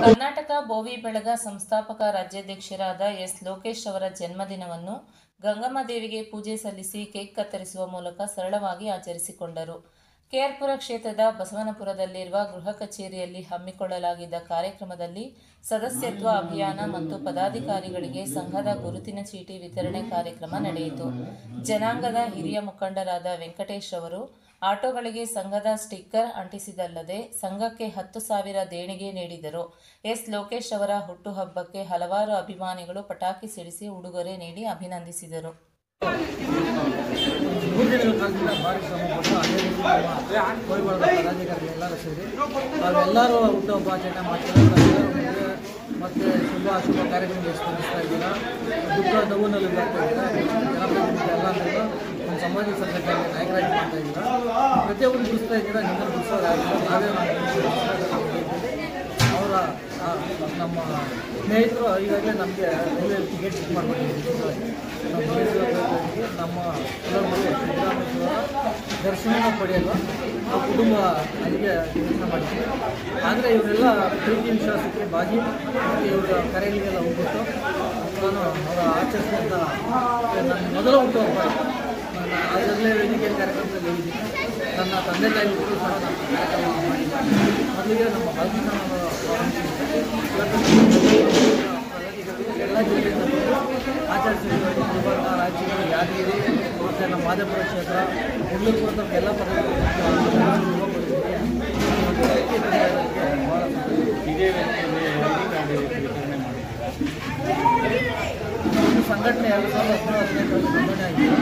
ಕರ್ನಾಟಕ ಬೋವಿ ಬೆಳಗ ಸಂಸ್ಥಾಪಕ ರಾಜ್ಯಾಧ್ಯಕ್ಷರಾದ ಎಸ್ ಲೋಕೇಶ್ ಅವರ ಜನ್ಮದಿನವನ್ನು ಗಂಗಮ್ಮ ದೇವಿಗೆ ಪೂಜೆ ಸಲ್ಲಿಸಿ ಕೇಕ್ ಕತ್ತರಿಸುವ ಮೂಲಕ ಸರಳವಾಗಿ ಆಚರಿಸಿಕೊಂಡರು. ಕೆಆರ್ಪುರ ಕ್ಷೇತ್ರದ ಬಸವನಪುರದಲ್ಲಿರುವ ಗೃಹ ಕಚೇರಿಯಲ್ಲಿ ಹಮ್ಮಿಕೊಳ್ಳಲಾಗಿದ್ದ ಕಾರ್ಯಕ್ರಮದಲ್ಲಿ ಸದಸ್ಯತ್ವ ಅಭಿಯಾನ ಮತ್ತು ಪದಾಧಿಕಾರಿಗಳಿಗೆ ಸಂಘದ ಗುರುತಿನ ಚೀಟಿ ವಿತರಣೆ ಕಾರ್ಯಕ್ರಮ ನಡೆಯಿತು. ಜನಾಂಗದ ಹಿರಿಯ ಮುಖಂಡರಾದ ವೆಂಕಟೇಶ್ ಅವರು ಆಟೋಗಳಿಗೆ ಸಂಘದ ಸ್ಟಿಕ್ಕರ್ ಅಂಟಿಸಿದಲ್ಲದೆ ಸಂಘಕ್ಕೆ 10,000 ದೇಣಿಗೆ ನೀಡಿದರು. ಎಸ್ ಲೋಕೇಶ್ ಅವರ ಹುಟ್ಟುಹಬ್ಬಕ್ಕೆ ಹಲವಾರು ಅಭಿಮಾನಿಗಳು ಪಟಾಕಿ ಸಿಡಿಸಿ ಉಡುಗೊರೆ ನೀಡಿ ಅಭಿನಂದಿಸಿದರು. ಭಾರಿ ಶ್ರಮಪಟ್ಟು ಅದೇ ರೀತಿ ರಾಜಕಾರಣಿಗಳೆಲ್ಲರೂ ಸೇರಿ ನಾವೆಲ್ಲರೂ ಹುಟ್ಟುಹಬ್ಬ ಆಚರಣೆ ಮಾಡ್ತಾರೆ ಮತ್ತು ಶುಭ ಅಶುಭ ಕಾರ್ಯಕ್ರಮಕ್ಕೆ ಸ್ಪಂದಿಸ್ತಾ ಇದ್ದೀರಾ. ದುಃಖ ನೋವಿನಲ್ಲಿ ಬರ್ತಾ ಇದ್ದೀರಾ. ಜನಪ್ರತಿನಿಧಿ ಎಲ್ಲರೂ ನಮ್ಮ ಸಾಮಾಜಿಕ ಸಂಘಟನೆ ನಾಯಕರಾಗಿ ಮಾಡ್ತಾ ಇದ್ದೀರಾ. ಪ್ರತಿಯೊಬ್ಬರು ಗುರುಸ್ತಾ ಇದ್ದೀರಾ. ನಿಮ್ಮನ್ನು ಗುರುಸೋದಾಗಿಲ್ಲ. ನಾವೇ ಅವರ ನಮ್ಮ ಸ್ನೇಹಿತರು ಈಗಾಗಲೇ ನಮಗೆ ರೈಲ್ವೆ ಟಿಕೆಟ್ ಬುಕ್ ಮಾಡಿಕೊಟ್ಟಿದ್ದೀವಿ. ನಮ್ಮ ಕೆಲವರು ಸಿದ್ದರಾಮೇಶ್ವರ ದರ್ಶನ ಪಡೆಯಲು ಆ ಕುಟುಂಬ ಅಲ್ಲಿಗೆ ಯೋಚನೆ ಮಾಡಿದ್ವಿ. ಆದರೆ ಇವರೆಲ್ಲ ಪ್ರೀತಿ ವಿಶ್ವಾಸಕ್ಕೆ ಬಾಗಿ ಇವರ ಕರೆಯಲಿಗೆಲ್ಲ ಹೋಗ್ಬಿಟ್ಟು ನಾನು ಅವರ ಆಚರಿಸಿದಂಥ ನನ್ನ ಮೊದಲ ಹುಟ್ಟುಹಬ್ಬ ಅದರಲ್ಲೇ ವೇದಿಕೆಯ ಕಾರ್ಯಕ್ರಮದಲ್ಲಿ ಹೇಳಿದ್ದೀನಿ. ನನ್ನ ತಂದೆ ತಾಯಿ ಹುಟ್ಟು ಸಹ ನಾನು ಕಾರ್ಯಕ್ರಮ ಮಾಡಿದ್ದೀನಿ. ಮೊದಲಿಗೆ ನಮ್ಮ ಬಾಲಕೃಷ್ಣನವರ ಎಲ್ಲ ಜಿಲ್ಲೆಯಿಂದ ಆಚರಿಸಿದ್ದೀವಿ. ಗುಲ್ಬರ್ಗ, ರಾಯಚೂರು, ಯಾದಗಿರಿ ಮತ್ತು ನಮ್ಮ ಮಾದೇಪುರ ಕ್ಷೇತ್ರ ಹುಡುಗರು ಎಲ್ಲ ಸಂಘಟನೆ 2017 ನೋಂದಣಿ ಆಗಿದೆ.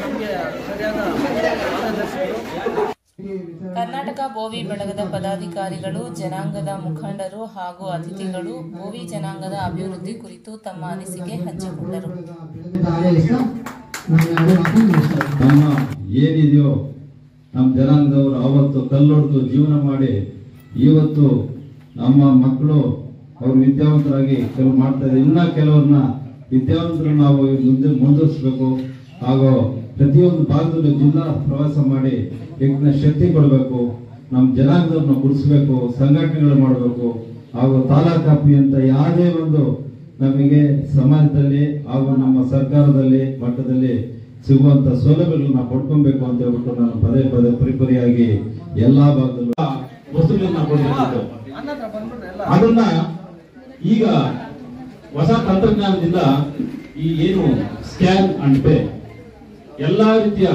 ನಮಗೆ ಸರಿಯಾದ ಮಾರ್ಗದರ್ಶಕರು ಕರ್ನಾಟಕ ಬೋವಿ ಬಳಗದ ಪದಾಧಿಕಾರಿಗಳು, ಜನಾಂಗದ ಮುಖಂಡರು ಹಾಗೂ ಅತಿಥಿಗಳು ಬೋವಿ ಜನಾಂಗದ ಅಭಿವೃದ್ಧಿ ಕುರಿತು ತಮ್ಮ ಅನಿಸಿಕೆ ಹಂಚಿಕೊಂಡರು. ನಮ್ಮ ಏನಿದೆಯೋ ನಮ್ಮ ಜನಾಂಗದವರು ಅವತ್ತು ಕಲ್ಲೊಡೆದು ಜೀವನ ಮಾಡಿ ಇವತ್ತು ನಮ್ಮ ಮಕ್ಕಳು ಅವರು ವಿದ್ಯಾವಂತರಾಗಿ ಕೆಲವು ಮಾಡ್ತಾ ಇದ್ದಾರೆ. ಇನ್ನ ಕೆಲವ್ರನ್ನ ವಿದ್ಯಾವಂತರು ನಾವು ಮುಂದುವರಿಸಬೇಕು. ಹಾಗೂ ಪ್ರತಿಯೊಂದು ಭಾಗದಲ್ಲೂ ಜಿಲ್ಲಾ ಪ್ರವಾಸ ಮಾಡಿ ಇದನ್ನ ಶಕ್ತಿ ಕೊಡಬೇಕು. ನಮ್ಮ ಜನಾಂಗದವ್ರನ್ನ ಗುಡಿಸ್ಬೇಕು, ಸಂಘಟನೆಗಳು ಮಾಡಬೇಕು. ಹಾಗೂ ತಾಲೂಕಾಪಿ ಅಂತ ಯಾವುದೇ ಒಂದು ನಮಗೆ ಸಮಾಜದಲ್ಲಿ ಹಾಗೂ ನಮ್ಮ ಸರ್ಕಾರದಲ್ಲಿ ಮಟ್ಟದಲ್ಲಿ ಸಿಗುವಂತ ಸೌಲಭ್ಯಗಳನ್ನ ಪಡ್ಕೊಬೇಕು ಅಂತ ಹೇಳ್ಬಿಟ್ಟು ನಾನು ಪದೇ ಪದೇ ಪರಿಪರಿಯಾಗಿ ಎಲ್ಲಾ ಭಾಗದಲ್ಲೂ ವಸ್ತುಗಳನ್ನ ಕೊಡಬೇಕು. ಅದನ್ನ ಈಗ ಹೊಸ ತಂತ್ರಜ್ಞಾನದಿಂದ ಈ ಏನು ಸ್ಕ್ಯಾನ್ ಅಂಡ್ ಪೇ ಎಲ್ಲಾ ರೀತಿಯ